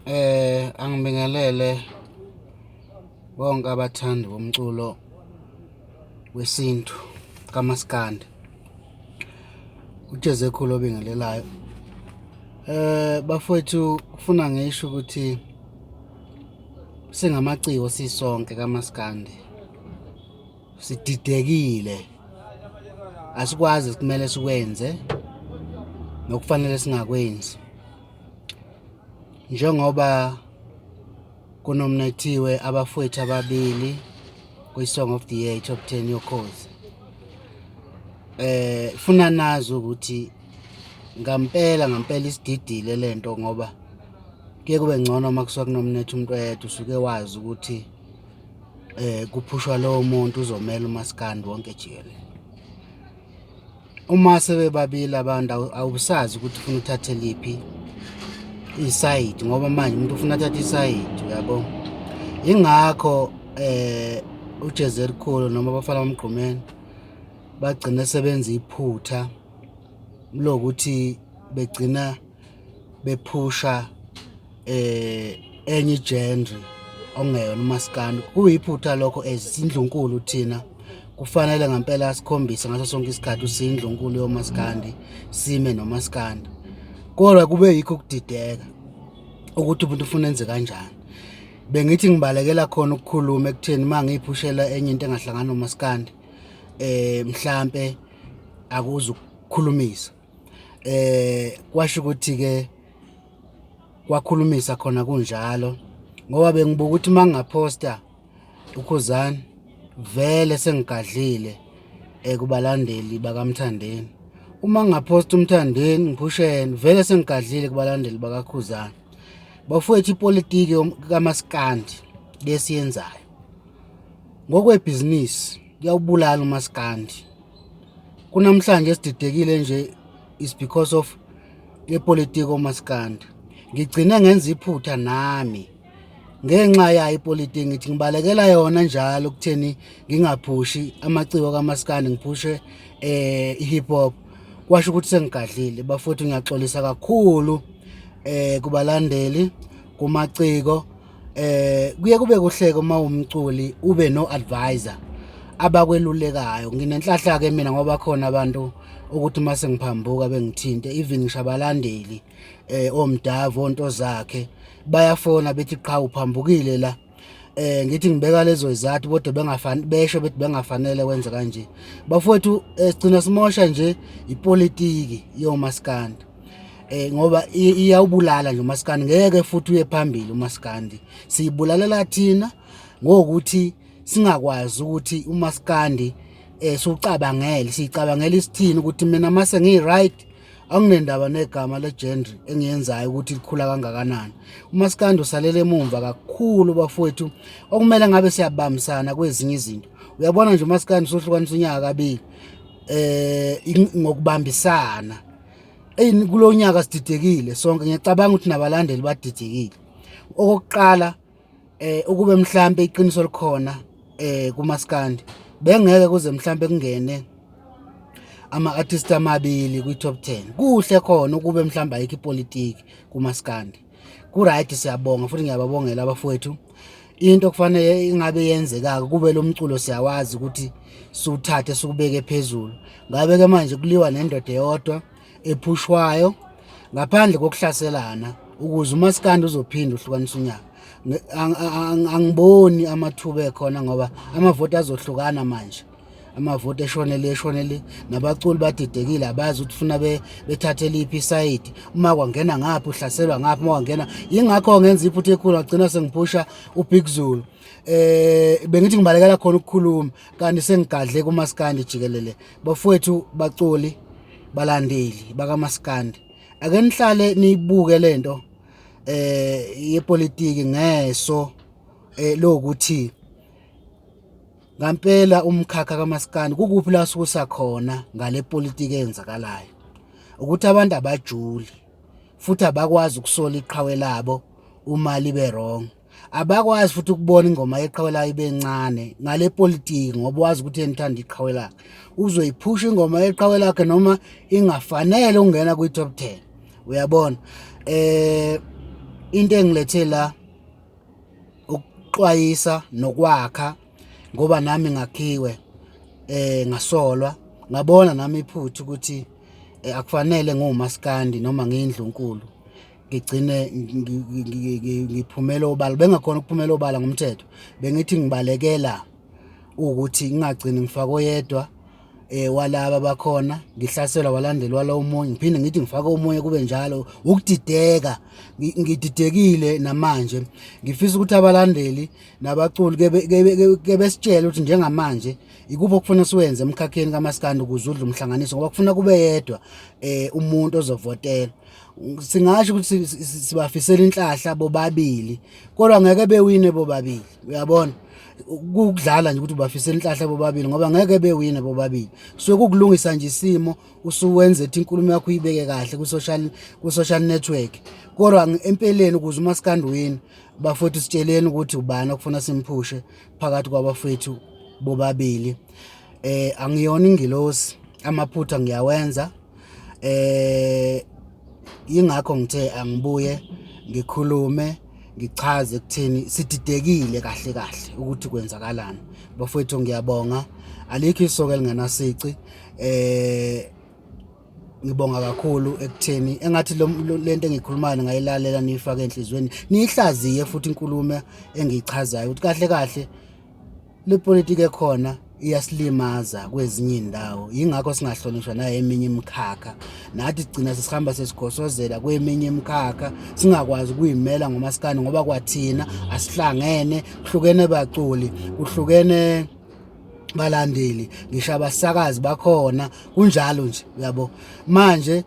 Angibingelele bonke abathandi bomculo wesintu kaMaskandi. Ujeze khulu obingelelayo. Bafowethu kufuna ngisho ukuthi singamaciko sisonke kaMaskandi. Sididekile. Asikwazi kumele sikwenze nokufanele singakwenzi. Njengoba kunomnethiwe abafowethu ababili kwi-Song of the Year Top 10 yokhozi. Funa nazi ukuthi ngampela isididile lento ngoba kuye kube ngcono uma kusuka kunomnethi umuntu oyedwa usuke wazi ukuthi kuphushwa lowo muntu uzomela uMaskandi wonke jikelele. Uma sebebabili abantu awusazi ukuthi ufuna uthathe liphi isayidi ngoba manje umuntu ufuna athathe isayidi, uyabo. Ingakho ujeze elikhulu noma abafana bamgqumeni bagcina sebenza iphutha lokuthi begcina bephusha enye genre ongeyona uMaskandi. Kuyiphutha lokho ezindlunkulu thina kufanele ngempela sikhombise ngaso sonke isikhathi usindlunkulu yoMaskandi sime noMaskandi. Kodwa kube yikho ukudideka ukuthi umuntu ufuna enze kanjani. Bengithi ngibalekela khona ukukhuluma ekutheni mangiphushela enye into engahlangana noMaskandi mhlambe akuzukukhulumisa. Kwasho ukuthi ke kwakhulumisa khona kunjalo ngoba bengibuka ukuthi mangaphosta ukhuzani vele sengigadlile kubalandeli bakaMthandeni. Uma ngingaphosta uMthandeni ngiphushe yena vele sengigadlile kubalandeli bakaKhuzani. Bafowethu ipolitiki kaMaskandi lesiyenzayo ngokwebhizinisi kuyawubulala uMaskandi. Kunamhlanje esididekile nje is because of lepolitiki oMaskandi. Ngigcine ngenza iphutha nami ngenxa yayo ipolitiki ngithi ngibalekela yona njalo ukutheni ngingaphushi amaciko kaMaskandi ngiphushe ihip hop. Kwasho ukuthi sengigadlile. Bafowethu ngiyaxolisa kakhulu kubalandeli kumaciko. Kuye kube kuhleke uma umculi ube no advisor abakwelulekayo. Nginenhlahla ke mina ngoba khona abantu ukuthi mase ngiphambuka bengithinte even ngisho abalandeli omdavu onto zakhe bayafona bethi qha uphambukile la. Ngithi ngibeka lezo izathu kodwa bengafanele besho bethi bengafanele wenza kanje. Bafowethu sigcina simosha nje ipolitiki yoMaskandi. Ngoba iyawubulala nje uMaskandi, ngeke futhi uye phambili uMaskandi. Siyibulalela thina ngokuthi singakwazi ukuthi uMaskandi siucabangele, sicabangela isithini ukuthi mina mase ngiright anginendaba negama legendre engiyenzayo ukuthi likhula kangakanani. uMaskandi usalele emumva kakhulu bafowethu. Okumele ngabe siyabambisana kwezinye izinto. Uyabona nje uMaskandi sohlukanisa unyaka kabili ngokubambisana. Kulo nyaka sididekile sonke. Ngiyacabanga ukuthi nabalandeli badidekile. Okokuqala ukube mhlambe iqiniso likhona kuMaskandi bengeke kuze mhlambe kungene ama-artist amabili kwi-top 10. Kuhle khona ukube mhlambe ayikho ipolitiki kuMaskandi. Ku-right siyabonga futhi ngiyababongela abafowethu. Into kufanele ingabe yenzeka kube lo mculo siyawazi ukuthi siwuthathe sikubeke phezulu. Ngabe ke manje kuliwa nendoda eyodwa ephushwayo ngaphandle kokuhlaselana ukuze uMaskandi uzophinda uhlukanisa unyaka. Angiboni amathuba ekhona ngoba amavoti azohlukana manje. Amavoti eshonele nabaculi badidekile abazi ukuthi ufuna bethathe liphi isayidi. Uma kwangena ngaphi uhlaselwa ngaphi, uma kwangena ingakho ngenza iphutha ekhulu ngagcina sengiphusha uBig Zulu. Bengithi ngibalekela khona ukukhuluma kanti sengigadle kuMaskandi jikelele. Bafowethu baculi balandeli bakaMaskandi, ake nihlale niyibuke lento yepolitiki ngeso lokuthi ngampela umkhakha kaMaskandi kukuphi la sukusa khona ngale politiki eyenzakalayo. Ukuthi abantu abajuli futhi abakwazi ukusola iqhawe labo uma libe wrong. Abakwazi futhi ukubona ingoma yeqhawe layo ibencane ngale politiki ngoba wazi ukuthi enithanda iqhawe lakhe. Uzoyiphusha ingoma yeqhawe lakhe noma ingafanele ungena kwi-top 10. Uyabona? into engilethela la ukuxwayisa nokwakha ngoba nami ngakhiwe ngasolwa ngabona nami iphutha ukuthi akufanele ngumaskandi noma ngiyindlunkulu ngigcine ngiphumela obala bengakhona ukuphumela obala ngomthetho bengithi ngibalekela ukuthi ngingagcini ngifaka oyedwa walaba bakhona ngihlaselwa walandeli wala umunye ngiphinde ngithi ngifaka umunye kube njalo ukudideka ngididekile namanje ngifisa ukuthi abalandeli nabaculi ke besitshela ukuthi njengamanje ikuphi okufuna siwenze emkhakheni kaMaskandi ukuze udle umhlanganiso ngoba kufuna kube yedwa umuntu ozovotela singasho ukuthi sibafisela inhlahla bobabili kodwa ngeke bewine bobabili uyabona ukudlala nje ukuthi ubafisela inhlahla bobabili ngoba ngeke bewine bobabili so kukulungisa nje isimo usuwenze ethi inkulumo yakho uyibeke kahle ku social network kodwa empeleni ukuze uMaskandi win bafowethu sitsheleni ukuthi ubani okufuna simphushe phakathi kwabafowethu bobabili angiyona ingilosi amaphutha ngiyawenza ingakho ngithe angibuye ngikhulume ngichaze kuthini sididekile kahle kahle ukuthi kwenzakalani bafowethu ngiyabonga alikho isoka elingenasici ngibonga kakhulu ekutheni engathi lento engikhulumayo ngayilalela niyifaka enhlizweni niyihlaziye futhi inkulumo engiyichazayo ukuthi kahle kahle le politics ekhona iyasilimaza kwezinye indawo ingakho singahlonishwa na eminye imikhakha nathi sigcina sesihamba sesigosozela kweminye imikhakha singakwazi ukuyimela ngomaskandi ngoba kwathina asihlangene kuhlukene baculi kuhlukene balandeli ngisho abasakazi bakhona kunjalo nje yabo manje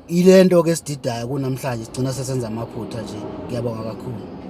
ilento ke sididayo kunamhlanje sigcina sesenza amaphutha nje ngiyabonga kakhulu.